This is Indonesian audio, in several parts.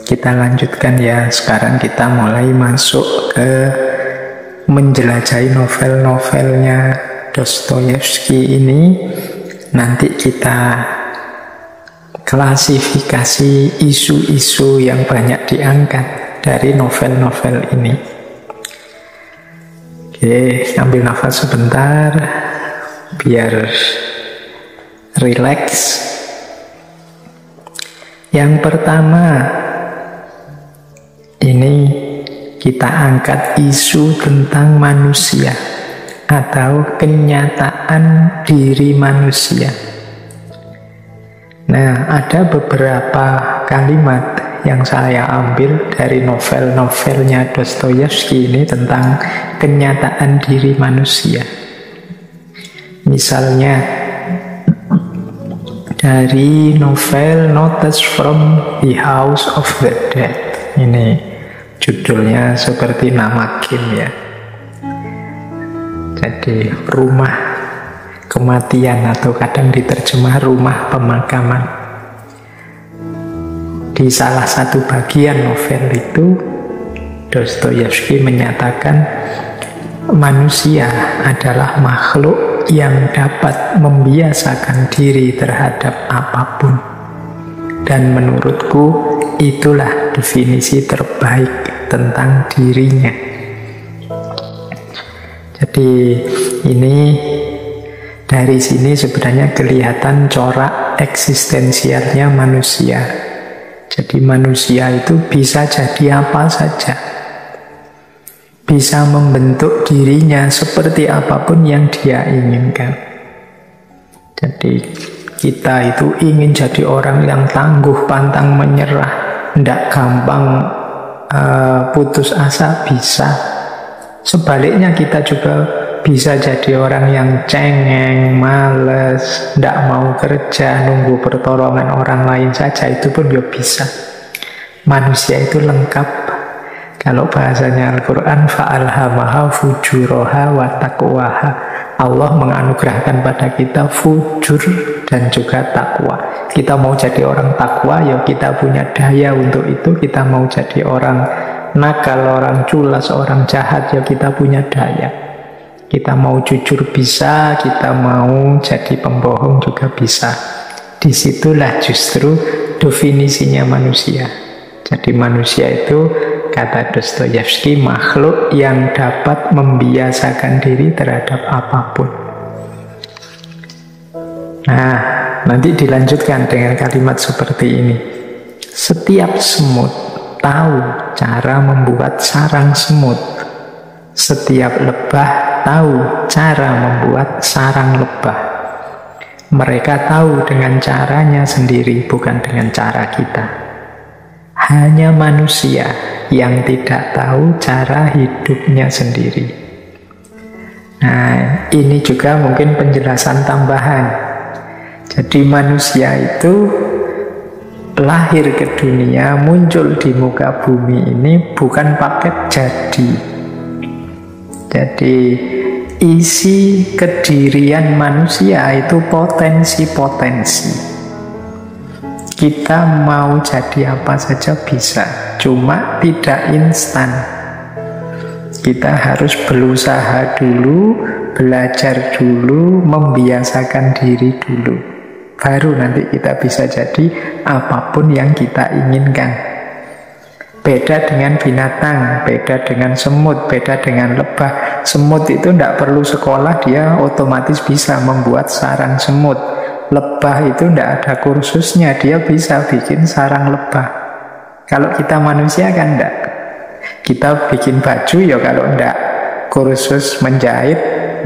Kita lanjutkan ya. Sekarang kita mulai masuk ke menjelajahi novel-novelnya Dostoyevsky ini. Nanti kita klasifikasi isu-isu yang banyak diangkat dari novel-novel ini. Oke, ambil nafas sebentar biar rileks. Yang pertama, ini kita angkat isu tentang manusia atau kenyataan diri manusia. Nah, ada beberapa kalimat yang saya ambil dari novel-novelnya Dostoyevsky ini tentang kenyataan diri manusia. Misalnya dari novel Notes from the House of the Dead. Ini judulnya seperti nama game ya. Jadi rumah kematian atau kadang diterjemah rumah pemakaman. Di salah satu bagian novel itu Dostoyevsky menyatakan manusia adalah makhluk yang dapat membiasakan diri terhadap apapun. Dan menurutku itulah definisi terbaik tentang dirinya. Jadi ini dari sini sebenarnya kelihatan corak eksistensialnya manusia. Jadi manusia itu bisa jadi apa saja. Bisa membentuk dirinya seperti apapun yang dia inginkan. Jadi kita itu ingin jadi orang yang tangguh, pantang menyerah, tidak gampang putus asa, bisa. Sebaliknya kita juga bisa jadi orang yang cengeng, males, tidak mau kerja, nunggu pertolongan orang lain saja, itu pun ya bisa. Manusia itu lengkap. Kalau bahasanya Al-Quran, fa'alhamaha fujuraha wa taqwaha. Allah menganugerahkan pada kita fujur dan juga takwa. Kita mau jadi orang takwa, ya kita punya daya untuk itu. Kita mau jadi orang nakal, orang culas, orang jahat, ya kita punya daya. Kita mau jujur bisa, kita mau jadi pembohong juga bisa. Disitulah justru definisinya manusia. Jadi manusia itu, kata Dostoyevsky, makhluk yang dapat membiasakan diri terhadap apapun. Nah, nanti dilanjutkan dengan kalimat seperti ini. Setiap semut tahu cara membuat sarang semut. Setiap lebah tahu cara membuat sarang lebah. Mereka tahu dengan caranya sendiri, bukan dengan cara kita. Hanya manusia yang tidak tahu cara hidupnya sendiri. Nah, ini juga mungkin penjelasan tambahan. Jadi manusia itu lahir ke dunia, muncul di muka bumi ini bukan paket jadi. Jadi isi kedirian manusia itu potensi-potensi. Kita mau jadi apa saja bisa, cuma tidak instan. Kita harus berusaha dulu, belajar dulu, membiasakan diri dulu. Baru nanti kita bisa jadi apapun yang kita inginkan. Beda dengan binatang, beda dengan semut, beda dengan lebah. Semut itu tidak perlu sekolah, dia otomatis bisa membuat sarang semut. Lebah itu tidak ada kursusnya, dia bisa bikin sarang lebah. Kalau kita manusia kan tidak. Kita bikin baju ya kalau tidak kursus menjahit,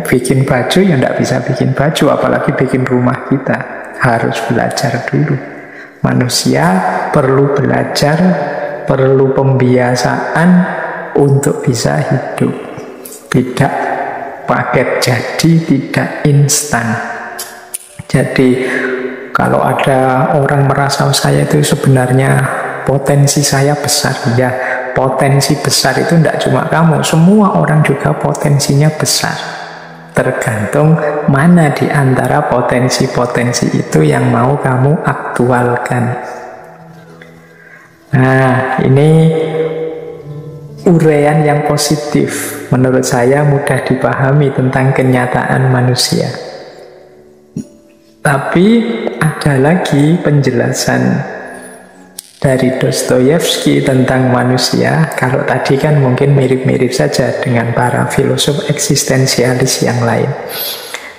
bikin baju ya tidak bisa bikin baju, apalagi bikin rumah kita. Harus belajar dulu. Manusia perlu belajar, perlu pembiasaan untuk bisa hidup. Tidak paket jadi, tidak instan. Jadi kalau ada orang merasa saya itu sebenarnya potensi saya besar, ya potensi besar itu tidak cuma kamu, semua orang juga potensinya besar. Tergantung mana di antara potensi-potensi itu yang mau kamu aktualkan. Nah, ini uraian yang positif, menurut saya mudah dipahami tentang kenyataan manusia. Tapi ada lagi penjelasan dari Dostoyevsky tentang manusia. Kalau tadi kan mungkin mirip-mirip saja dengan para filosof eksistensialis yang lain.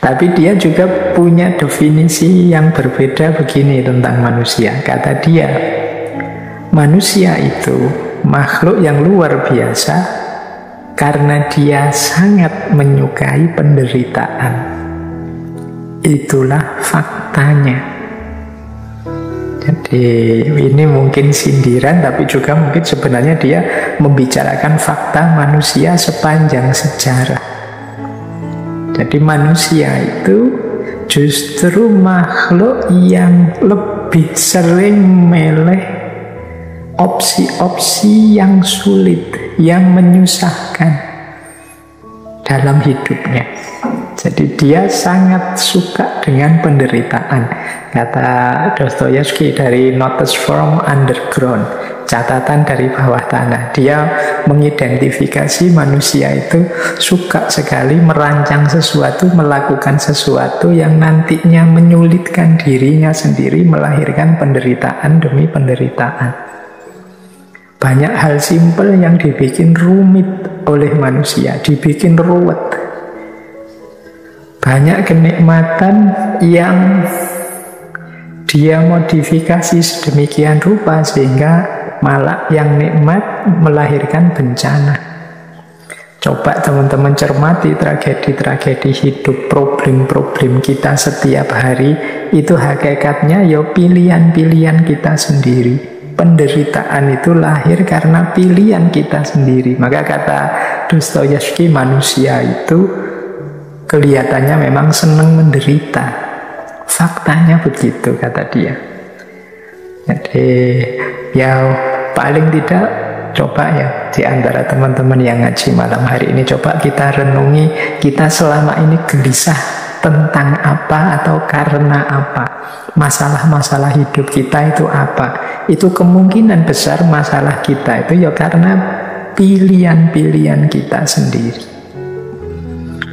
Tapi dia juga punya definisi yang berbeda begini tentang manusia. Kata dia, manusia itu makhluk yang luar biasa karena dia sangat menyukai penderitaan. Itulah faktanya. Jadi ini mungkin sindiran, tapi juga mungkin sebenarnya dia membicarakan fakta manusia sepanjang sejarah. Jadi manusia itu justru makhluk yang lebih sering meleh opsi-opsi yang sulit, yang menyusahkan dalam hidupnya. Jadi dia sangat suka dengan penderitaan. Kata Dostoyevsky dari Notes from Underground, catatan dari bawah tanah, dia mengidentifikasi manusia itu suka sekali merancang sesuatu, melakukan sesuatu yang nantinya menyulitkan dirinya sendiri, melahirkan penderitaan demi penderitaan. Banyak hal simpel yang dibikin rumit oleh manusia, dibikin ruwet. Banyak kenikmatan yang dia modifikasi sedemikian rupa sehingga malah yang nikmat melahirkan bencana. Coba teman-teman cermati tragedi-tragedi hidup, problem-problem kita setiap hari. Itu hakikatnya ya pilihan-pilihan kita sendiri. Penderitaan itu lahir karena pilihan kita sendiri. Maka kata Dostoyevsky, manusia itu kelihatannya memang senang menderita. Faktanya begitu, kata dia. Jadi ya paling tidak coba ya di antara teman-teman yang ngaji malam hari ini, coba kita renungi, kita selama ini gelisah tentang apa atau karena apa. Masalah-masalah hidup kita itu apa? Itu kemungkinan besar masalah kita itu ya karena pilihan-pilihan kita sendiri.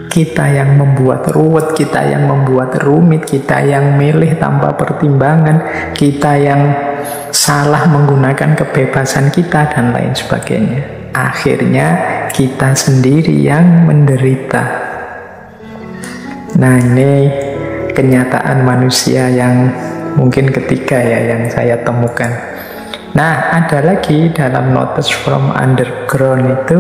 Kita yang membuat ruwet, kita yang membuat rumit, kita yang milih tanpa pertimbangan, kita yang salah menggunakan kebebasan kita, dan lain sebagainya. Akhirnya kita sendiri yang menderita. Nah, ini kenyataan manusia yang mungkin ketiga ya yang saya temukan. Nah, ada lagi dalam Notes from Underground itu,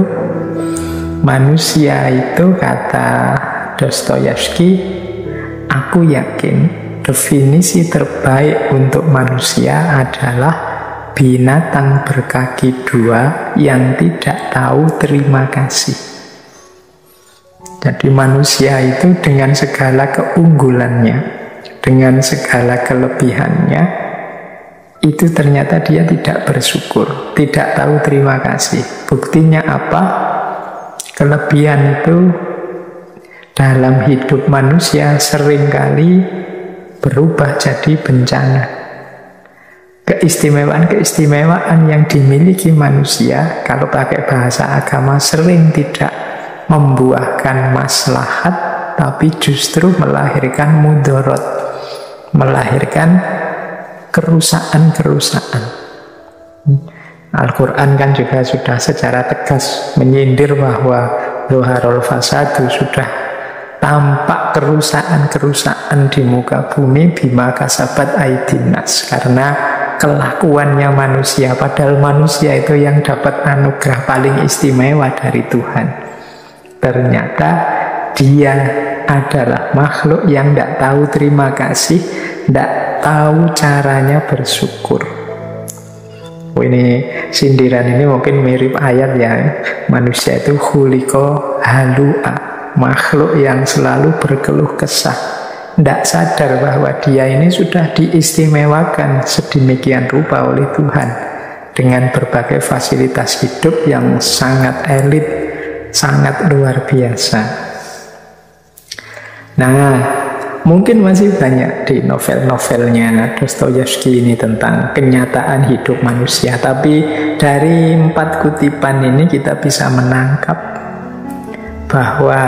manusia itu, kata Dostoyevsky, aku yakin definisi terbaik untuk manusia adalah binatang berkaki dua yang tidak tahu terima kasih. Jadi manusia itu dengan segala keunggulannya, dengan segala kelebihannya, itu ternyata dia tidak bersyukur, tidak tahu terima kasih. Buktinya apa? Kelebihan itu dalam hidup manusia seringkali berubah jadi bencana. Keistimewaan-keistimewaan yang dimiliki manusia, kalau pakai bahasa agama, sering tidak membuahkan maslahat, tapi justru melahirkan mudorot, melahirkan kerusakan-kerusakan. Al-Quran kan juga sudah secara tegas menyindir bahwa Zoharul Fasadu, sudah tampak kerusakan-kerusakan di muka bumi bima kasabat aidinas, karena kelakuannya manusia. Padahal manusia itu yang dapat anugerah paling istimewa dari Tuhan. Ternyata dia adalah makhluk yang tidak tahu terima kasih, tidak tahu caranya bersyukur. Ini sindiran ini mungkin mirip ayat ya, manusia itu khuliqa halu'a, makhluk yang selalu berkeluh kesah, tidak sadar bahwa dia ini sudah diistimewakan sedemikian rupa oleh Tuhan dengan berbagai fasilitas hidup yang sangat elit, sangat luar biasa. Nah, Mungkin masih banyak di novel-novelnya Dostoyevsky ini tentang kenyataan hidup manusia. Tapi dari 4 kutipan ini kita bisa menangkap bahwa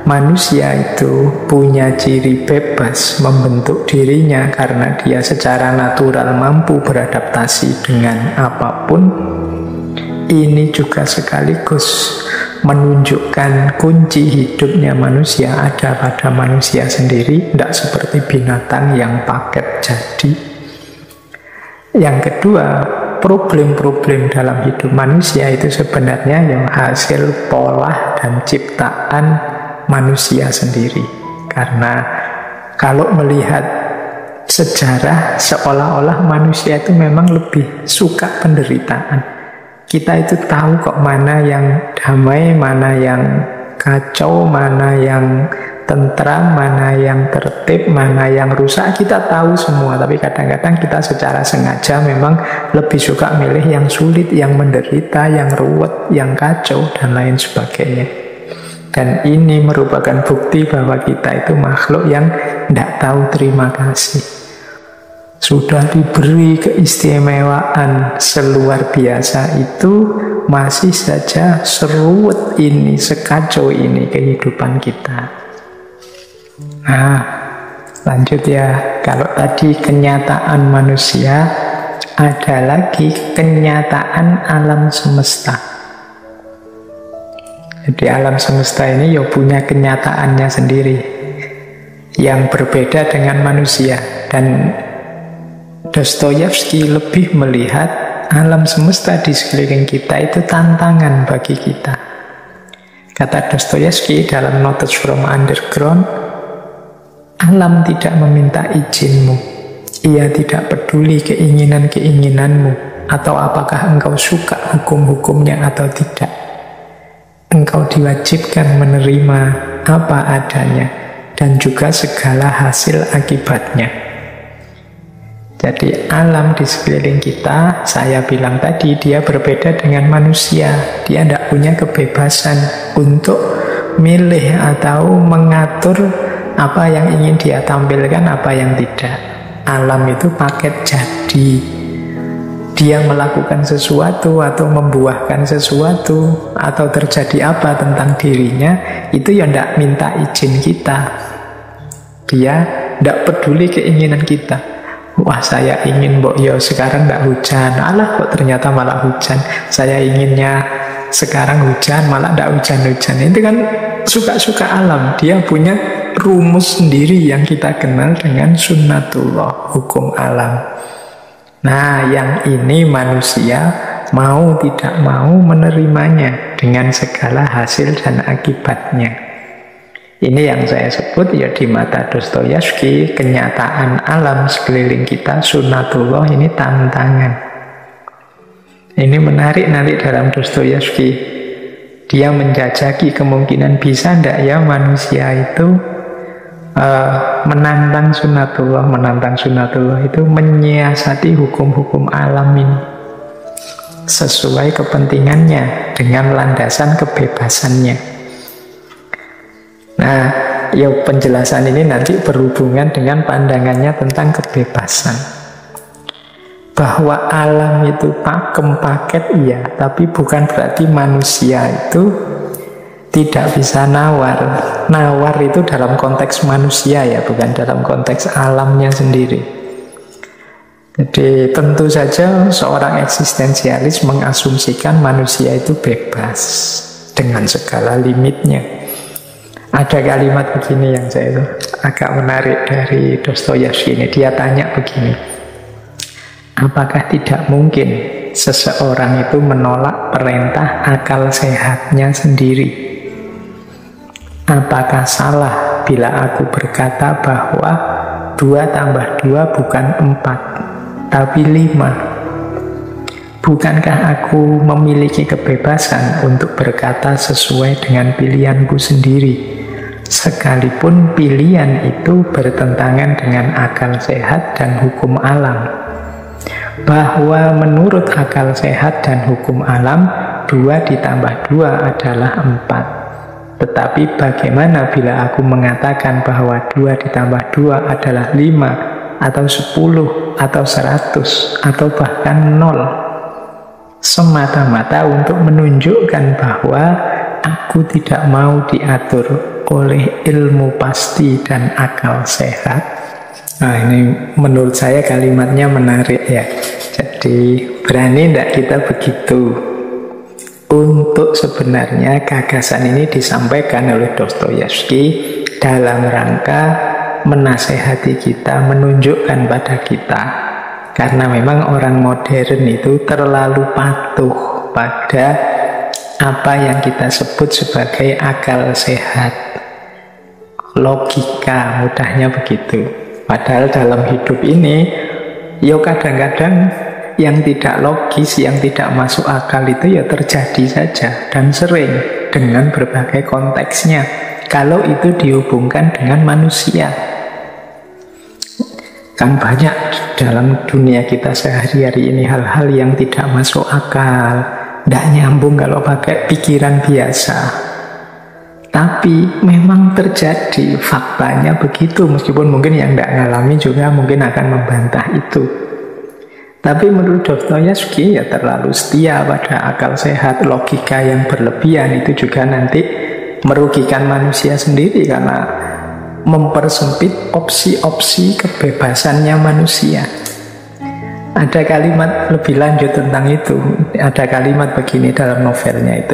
manusia itu punya ciri bebas membentuk dirinya karena dia secara natural mampu beradaptasi dengan apapun. Ini juga sekaligus menunjukkan kunci hidupnya manusia ada pada manusia sendiri, tidak seperti binatang yang paket jadi. Yang kedua, problem-problem dalam hidup manusia itu sebenarnya yang hasil pola dan ciptaan manusia sendiri. Karena kalau melihat sejarah, seolah-olah manusia itu memang lebih suka penderitaan. Kita itu tahu kok mana yang damai, mana yang kacau, mana yang tentram, mana yang tertib, mana yang rusak. Kita tahu semua, tapi kadang-kadang kita secara sengaja memang lebih suka milih yang sulit, yang menderita, yang ruwet, yang kacau, dan lain sebagainya. Dan ini merupakan bukti bahwa kita itu makhluk yang tidak tahu terima kasih. Sudah diberi keistimewaan seluar biasa itu masih saja seruwet ini, sekacau ini kehidupan kita. Nah, lanjut ya. Kalau tadi kenyataan manusia, ada lagi kenyataan alam semesta. Jadi alam semesta ini ya punya kenyataannya sendiri yang berbeda dengan manusia. Dan Dostoyevsky lebih melihat alam semesta di sekeliling kita itu tantangan bagi kita. Kata Dostoyevsky dalam Notes from Underground, alam tidak meminta izinmu. Ia tidak peduli keinginan-keinginanmu atau apakah engkau suka hukum-hukumnya atau tidak. Engkau diwajibkan menerima apa adanya dan juga segala hasil akibatnya. Jadi alam di sekeliling kita, saya bilang tadi, dia berbeda dengan manusia. Dia tidak punya kebebasan untuk milih atau mengatur apa yang ingin dia tampilkan, apa yang tidak. Alam itu paket jadi. Dia melakukan sesuatu atau membuahkan sesuatu atau terjadi apa tentang dirinya, itu ya tidak minta izin kita. Dia tidak peduli keinginan kita. Wah, saya ingin sekarang tidak hujan. Alah, kok ternyata malah hujan. Saya inginnya sekarang hujan, malah tidak hujan-hujan. Itu kan suka-suka alam. Dia punya rumus sendiri yang kita kenal dengan sunnatullah, hukum alam. Nah, yang ini manusia mau tidak mau menerimanya dengan segala hasil dan akibatnya. Ini yang saya sebut ya di mata Dostoyevsky, kenyataan alam sekeliling kita, sunnatullah, ini tantangan. Ini menarik nanti dalam Dostoyevsky. Dia menjajaki kemungkinan bisa tidak ya manusia itu menantang sunnatullah itu menyiasati hukum-hukum alam ini sesuai kepentingannya dengan landasan kebebasannya. Nah, ya penjelasan ini nanti berhubungan dengan pandangannya tentang kebebasan. Bahwa alam itu pakem paket, iya, tapi bukan berarti manusia itu tidak bisa nawar. Nawar itu dalam konteks manusia ya, bukan dalam konteks alamnya sendiri. Jadi tentu saja seorang eksistensialis mengasumsikan manusia itu bebas dengan segala limitnya. Ada kalimat begini yang saya agak menarik dari Dostoyevsky ini. Dia tanya begini, apakah tidak mungkin seseorang itu menolak perintah akal sehatnya sendiri? Apakah salah bila aku berkata bahwa 2 tambah 2 bukan 4, tapi 5? Bukankah aku memiliki kebebasan untuk berkata sesuai dengan pilihanku sendiri? Sekalipun pilihan itu bertentangan dengan akal sehat dan hukum alam. Bahwa menurut akal sehat dan hukum alam 2 ditambah 2 adalah 4. Tetapi bagaimana bila aku mengatakan bahwa 2 ditambah 2 adalah 5 atau 10 atau 100 atau bahkan 0? Semata-mata untuk menunjukkan bahwa aku tidak mau diatur oleh ilmu pasti dan akal sehat. Nah, ini menurut saya kalimatnya menarik ya. Jadi berani tidak kita begitu? Untuk sebenarnya gagasan ini disampaikan oleh Dostoyevsky dalam rangka menasehati kita, menunjukkan pada kita. Karena memang orang modern itu terlalu patuh pada apa yang kita sebut sebagai akal sehat, logika, mudahnya begitu. Padahal dalam hidup ini, ya kadang-kadang yang tidak logis, yang tidak masuk akal itu ya terjadi saja dan sering dengan berbagai konteksnya kalau itu dihubungkan dengan manusia. Kan banyak dalam dunia kita sehari-hari ini hal-hal yang tidak masuk akal, tidak nyambung kalau pakai pikiran biasa. Tapi memang terjadi, faktanya begitu, meskipun mungkin yang tidak ngalami juga mungkin akan membantah itu. Tapi menurut Dostoyevsky ya terlalu setia pada akal sehat, logika yang berlebihan itu juga nanti merugikan manusia sendiri karena mempersempit opsi-opsi kebebasannya manusia. Ada kalimat lebih lanjut tentang itu. Ada kalimat begini dalam novelnya itu.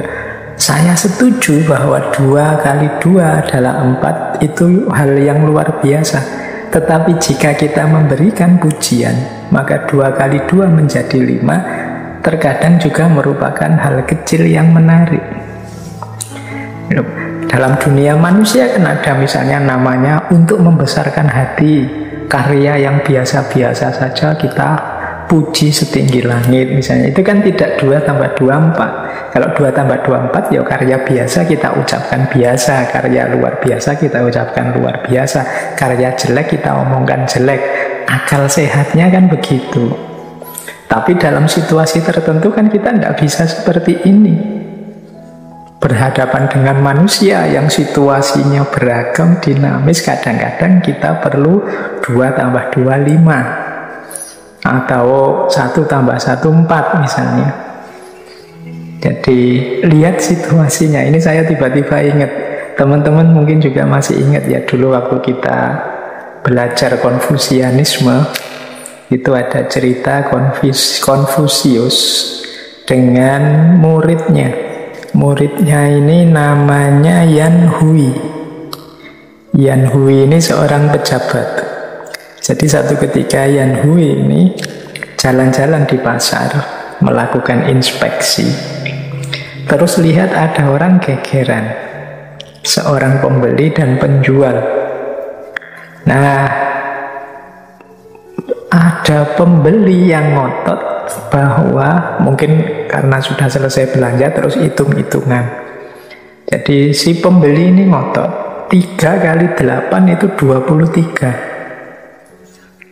Saya setuju bahwa 2 kali 2 adalah 4, itu hal yang luar biasa. Tetapi jika kita memberikan pujian, maka 2 kali 2 menjadi 5, terkadang juga merupakan hal kecil yang menarik. Dalam dunia manusia kan ada misalnya namanya untuk membesarkan hati, karya yang biasa-biasa saja kita puji setinggi langit misalnya. Itu kan tidak 2 tambah 2, 4. Kalau 2 tambah 2, 4 ya karya biasa kita ucapkan biasa, karya luar biasa kita ucapkan luar biasa, karya jelek kita omongkan jelek. Akal sehatnya kan begitu. Tapi dalam situasi tertentu kan kita tidak bisa seperti ini. Berhadapan dengan manusia yang situasinya beragam, dinamis, kadang-kadang kita perlu 2 tambah 2, 5. Atau 1 tambah 1, 4 misalnya. Jadi lihat situasinya. Ini saya tiba-tiba ingat, teman-teman mungkin juga masih ingat ya, dulu waktu kita belajar Konfusianisme, itu ada cerita Konfusius dengan muridnya. Muridnya ini namanya Yan Hui. Yan Hui ini seorang pejabat. Jadi satu ketika Yan Hui ini jalan-jalan di pasar, melakukan inspeksi. Terus lihat ada orang gegeran, seorang pembeli dan penjual. Nah, ada pembeli yang ngotot bahwa mungkin karena sudah selesai belanja terus hitung-hitungan. Jadi si pembeli ini ngotot 3 kali 8 itu 23.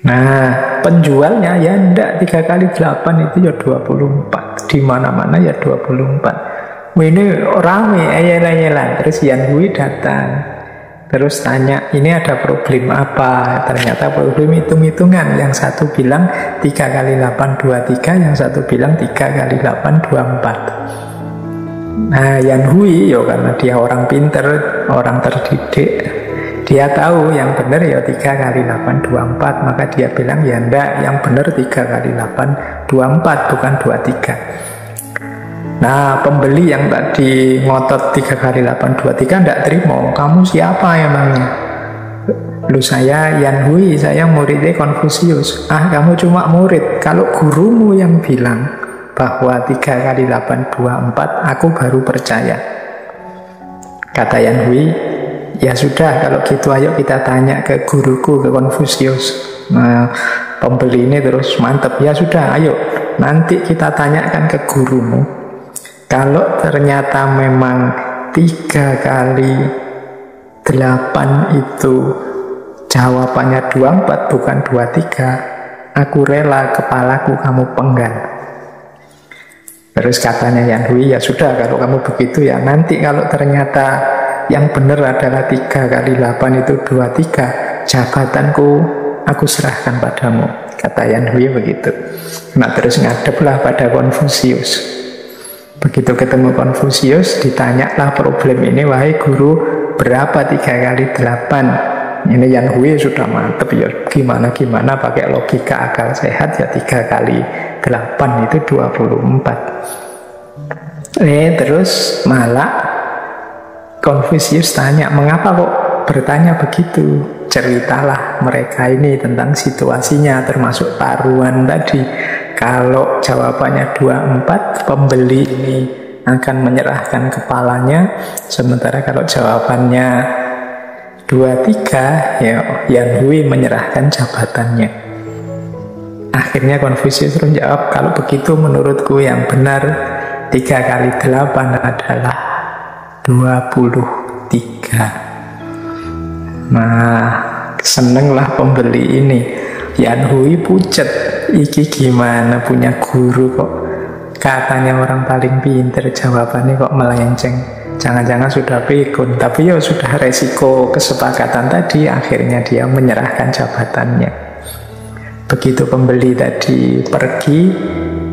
Nah, penjualnya ya enggak, 3 kali 8 itu ya 24. Di mana-mana ya 24. Ini rame, ayel-ayelan. Terus Yan Hui datang. Terus tanya, ini ada problem apa? Ternyata problem hitung-hitungan. Yang satu bilang 3 kali 8, 23. Yang satu bilang 3 kali 8, 24. Nah, Yan Hui, ya karena dia orang pinter, orang terdidik, dia tahu yang benar ya 3 kali 8, 24. Maka dia bilang, ya enggak, yang benar 3 kali 8, 24, bukan 23. Nah, pembeli yang tadi ngotot 3 kali 8, 23 tidak terima. Kamu siapa emangnya? Lu saya Yan Hui, saya muridnya Konfusius. Ah, kamu cuma murid. Kalau gurumu yang bilang bahwa 3 kali 8, 24, aku baru percaya. Kata Yan Hui, ya sudah, kalau gitu ayo kita tanya ke guruku, ke Konfusius. Nah, pembeli ini terus mantep. Ya sudah, ayo nanti kita tanyakan ke gurumu. Kalau ternyata memang 3 kali 8 itu jawabannya 24 bukan 23, aku rela kepalaku kamu penggal. Terus katanya Yan Hui, ya sudah kalau kamu begitu ya nanti kalau ternyata yang benar adalah 3 kali 8 itu 23, jabatanku aku serahkan padamu, kata Yan Hui begitu. Nah terus ngadeplah pada Konfusius. Begitu ketemu Konfusius, ditanyalah problem ini, wahai guru, berapa 3 kali 8? Ini Yan Hui sudah mantep ya, gimana pakai logika akal sehat ya, 3 kali 8 itu 24. Terus malah Konfusius tanya, mengapa kok bertanya begitu? Ceritalah mereka ini tentang situasinya, termasuk taruhan tadi. Kalau jawabannya 24, pembeli ini akan menyerahkan kepalanya, sementara kalau jawabannya 23, ya Yan Hui menyerahkan jabatannya. Akhirnya Konfusius menjawab, kalau begitu menurutku yang benar 3 kali 8 adalah 23. Nah, senenglah pembeli ini. Yan Hui pucet, iki gimana punya guru kok katanya orang paling pinter, jawabannya kok melenceng. Jangan-jangan sudah pikun, tapi ya sudah resiko kesepakatan tadi, akhirnya dia menyerahkan jabatannya. Begitu pembeli tadi pergi,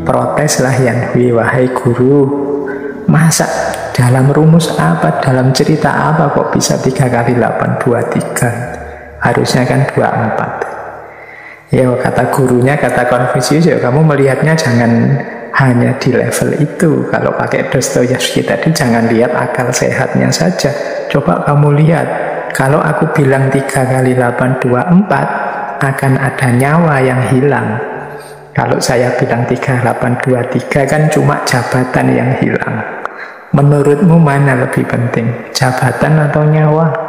proteslah Yan Hui, wahai guru, masa dalam rumus apa, dalam cerita apa kok bisa 3 kali 8 23? Harusnya kan 24. Ya kata gurunya, kata Konfusius, ya kamu melihatnya jangan hanya di level itu. Kalau pakai Dostoyevsky tadi, jangan lihat akal sehatnya saja. Coba kamu lihat, kalau aku bilang 3 kali 8 24, akan ada nyawa yang hilang. Kalau saya bilang 3823 kan cuma jabatan yang hilang. Menurutmu mana lebih penting, jabatan atau nyawa?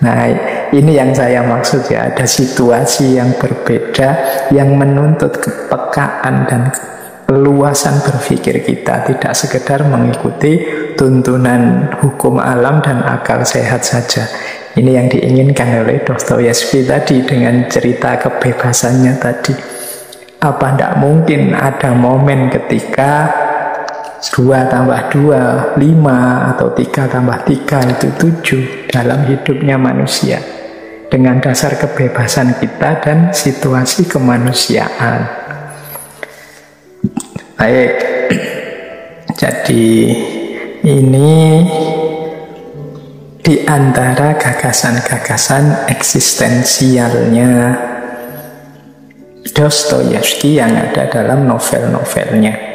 Nah, ini yang saya maksud ya, ada situasi yang berbeda yang menuntut kepekaan dan keluasan berpikir kita, tidak sekedar mengikuti tuntunan hukum alam dan akal sehat saja. Ini yang diinginkan oleh Dostoyevsky tadi dengan cerita kebebasannya tadi. Apa tidak mungkin ada momen ketika 2 tambah 2, 5, atau 3 tambah 3 itu 7 dalam hidupnya manusia, dengan dasar kebebasan kita dan situasi kemanusiaan. Baik, jadi ini di antara gagasan-gagasan eksistensialnya Dostoyevsky yang ada dalam novel-novelnya.